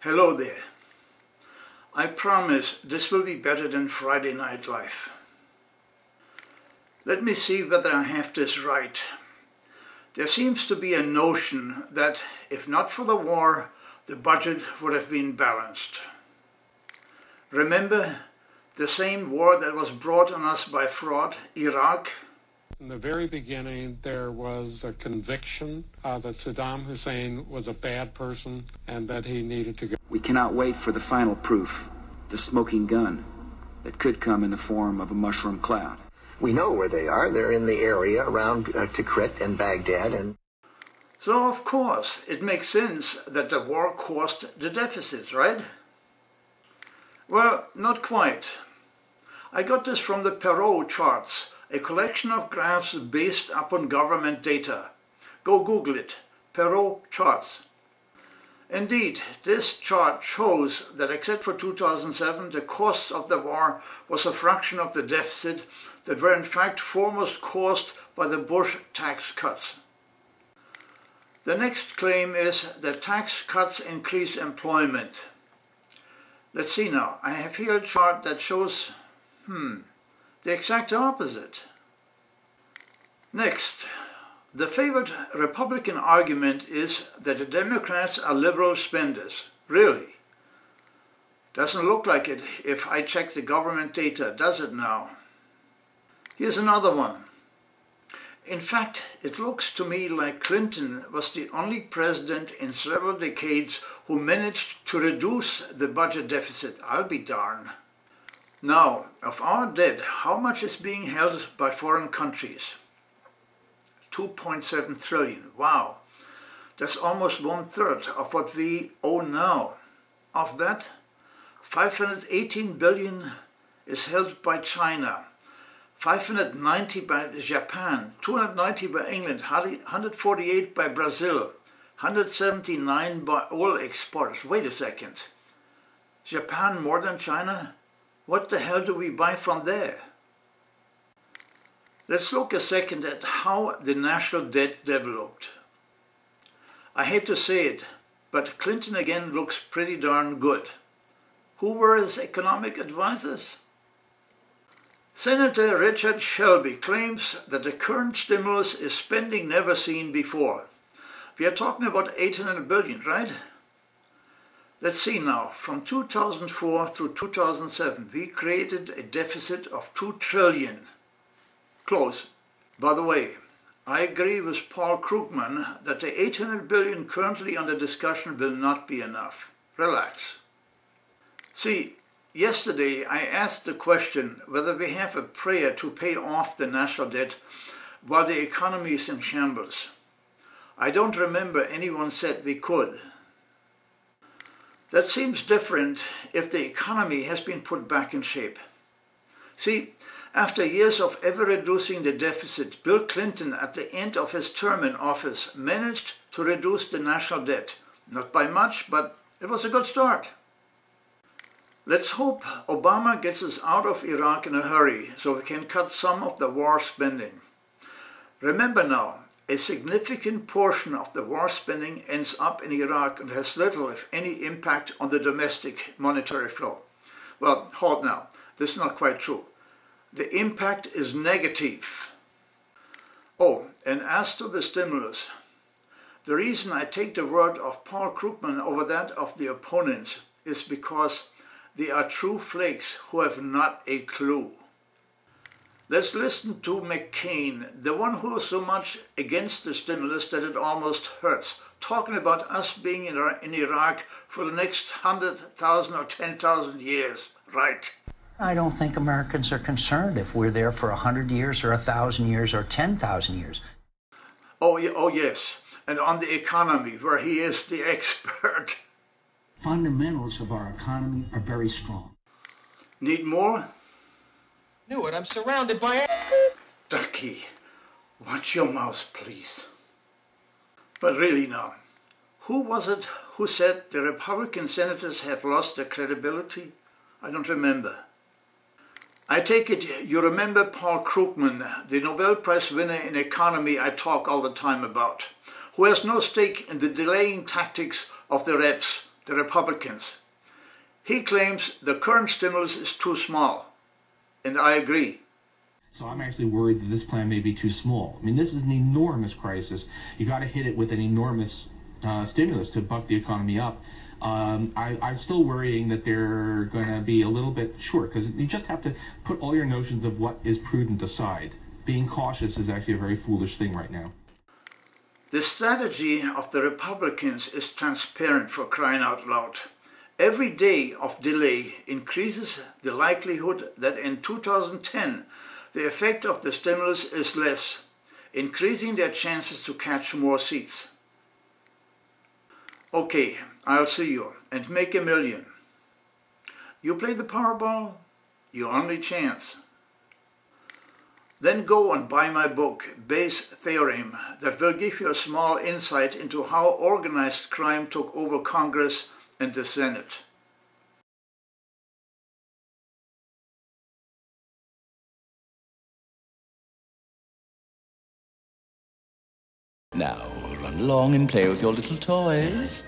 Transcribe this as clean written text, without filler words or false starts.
Hello there. I promise this will be better than Friday Night Live. Let me see whether I have this right. There seems to be a notion that if not for the war, the budget would have been balanced. Remember the same war that was brought on us by fraud, Iraq? In the very beginning, there was a conviction that Saddam Hussein was a bad person and that he needed to go. We cannot wait for the final proof, the smoking gun, that could come in the form of a mushroom cloud. We know where they are. They're in the area around Tikrit and Baghdad. And so, of course, it makes sense that the war caused the deficits, right? Well, not quite. I got this from the Perot Charts, a collection of graphs based upon government data. Go Google it, Perot Charts. Indeed, this chart shows that except for 2007, the cost of the war was a fraction of the deficit that were in fact foremost caused by the Bush tax cuts. The next claim is that tax cuts increase employment. Let's see now. I have here a chart that shows, the exact opposite. Next, the favorite Republican argument is that the Democrats are liberal spenders. Really? Doesn't look like it if I check the government data, does it now? Here's another one. In fact, it looks to me like Clinton was the only president in several decades who managed to reduce the budget deficit. I'll be darned. Now, of our debt, how much is being held by foreign countries? 2.7 trillion. Wow. That's almost 1/3 of what we owe now. Of that, 518 billion is held by China, 590 by Japan, 290 by England, 148 by Brazil, 179 by oil exporters. Wait a second. Japan more than China? What the hell do we buy from there? Let's look a second at how the national debt developed. I hate to say it, but Clinton again looks pretty darn good. Who were his economic advisors? Senator Richard Shelby claims that the current stimulus is spending never seen before. We are talking about 800 billion, right? Let's see now, from 2004 through 2007, we created a deficit of 2 trillion. Close. By the way, I agree with Paul Krugman that the 800 billion currently under discussion will not be enough. Relax. See, yesterday I asked the question whether we have a prayer to pay off the national debt while the economy is in shambles. I don't remember anyone said we could. That seems different if the economy has been put back in shape. See, after years of ever reducing the deficit, Bill Clinton at the end of his term in office managed to reduce the national debt. Not by much, but it was a good start. Let's hope Obama gets us out of Iraq in a hurry so we can cut some of the war spending. Remember now, a significant portion of the war spending ends up in Iraq and has little, if any, impact on the domestic monetary flow. Well, hold now. This is not quite true. The impact is negative. Oh, and as to the stimulus, the reason I take the word of Paul Krugman over that of the opponents is because they are true flakes who have not a clue. Let's listen to McCain, the one who is so much against the stimulus that it almost hurts, talking about us being in Iraq for the next 100,000 or 10,000 years. Right. I don't think Americans are concerned if we're there for 100 years or 1,000 years or 10,000 years. Oh yes, and on the economy, where he is the expert. Fundamentals of our economy are very strong. Need more? knew it. I'm surrounded by... Ducky, watch your mouth, please. But really now, who was it who said the Republican senators have lost their credibility? I don't remember. I take it you remember Paul Krugman, the Nobel Prize winner in economy I talk all the time about, who has no stake in the delaying tactics of the reps the Republicans. He claims the current stimulus is too small, and I agree. So I'm actually worried that this plan may be too small. I mean, this is an enormous crisis. You got to hit it with an enormous stimulus to buck the economy up. I'm still worrying that they're going to be a little bit short, because you just have to put all your notions of what is prudent aside. Being cautious is actually a very foolish thing right now. The strategy of the Republicans is transparent, for crying out loud. Every day of delay increases the likelihood that in 2010 the effect of the stimulus is less, increasing their chances to catch more seats. Okay, I'll see you and make $1 million. You play the Powerball? Your only chance. Then go and buy my book, Bayes' Theorem, that will give you a small insight into how organized crime took over Congress and the Senate. Now, run along and play with your little toys.